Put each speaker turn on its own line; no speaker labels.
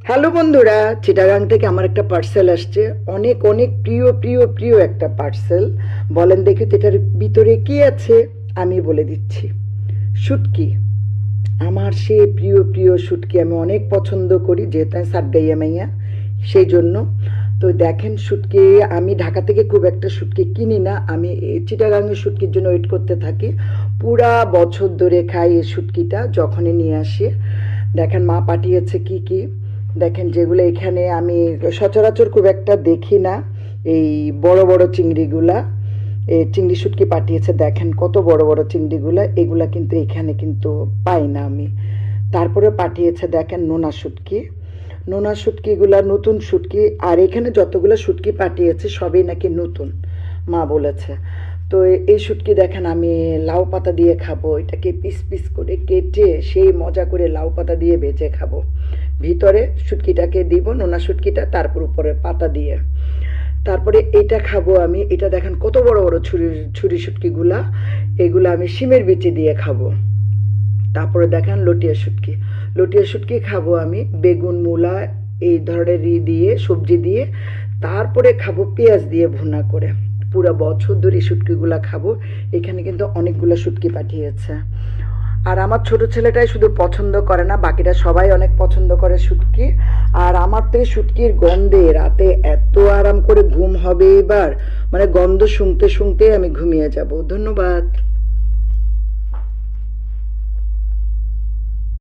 Hello বন্ধুরা, চিটাগাং থেকে আমার একটা পার্সেল আসছে। অনেক অনেক প্রিয় প্রিয় প্রিয় একটা পার্সেল। বলেন দেখি তো এটার ভিতরে কি আছে। আমি বলে দিচ্ছি, শুটকি। আমার সে প্রিয় প্রিয় শুটকি আমি অনেক পছন্দ করি, যেহেতু আমি সাতগাইয়া মাইয়া, সেই জন্য। তো দেখেন শুটকি, আমি ঢাকা থেকে খুব একটা শুটকি কিনি না, আমি এই চিটাগাংয়ের শুটকির জন্য ওয়েট করতে থাকি। পুরা বছর ধরে খাই এই শুটকিটা, যখনই নিয়ে আসি। দেখেন মা পাঠিয়েছে কি কি। দেখেন যেগুলো এখানে আমি সচরাচর খুব একটা দেখি না, এই বড় বড় চিংড়িগুলা, এই চিংড়ি শুটকি পাঠিয়েছে। দেখেন কত বড় বড় চিংড়িগুলা, এগুলা কিন্তু এখানে কিন্তু পাই না আমি। তারপরে পাঠিয়েছে দেখেন নোনা শুটকি। নোনা শুটকিগুলা নতুন শুটকি, আর এখানে যতগুলো শুটকি পাঠিয়েছে সবই নাকি নতুন, মা বলেছে। তো এই শুটকি দেখেন আমি লাউ পাতা দিয়ে খাবো, এটাকে পিস পিস করে কেটে সেই মজা করে লাউ পাতা দিয়ে ভেজে খাবো। ভিতরে শুটকিটাকে দিব, নোনা শুটকিটা, তারপর উপরে পাতা দিয়ে। তারপরে এটা খাবো আমি, এটা দেখেন কত বড় বড় ছুরি ছুরি শুটকিগুলা, এগুলো আমি শিমের বিচি দিয়ে খাবো। তারপরে দেখেন লটিয়া শুটকি, লটিয়া শুটকি খাবো আমি বেগুন মূলা এই ধরনের দিয়ে সবজি দিয়ে। তারপরে খাবো পেঁয়াজ দিয়ে ভুনা করে। পুরো বছর ধরে এই শুটকিগুলা খাবো। এখানে কিন্তু অনেকগুলো শুটকি পাঠিয়েছে। আর আমার ছোট ছেলেটাই শুধু পছন্দ করে না, বাকিরা সবাই অনেক পছন্দ করে শুটকি। আর আমার থেকে শুটকির গন্ধে রাতে এত আরাম করে ঘুম হবে এবার, মানে গন্ধ শুনতে শুনতে আমি ঘুমিয়ে যাব। ধন্যবাদ।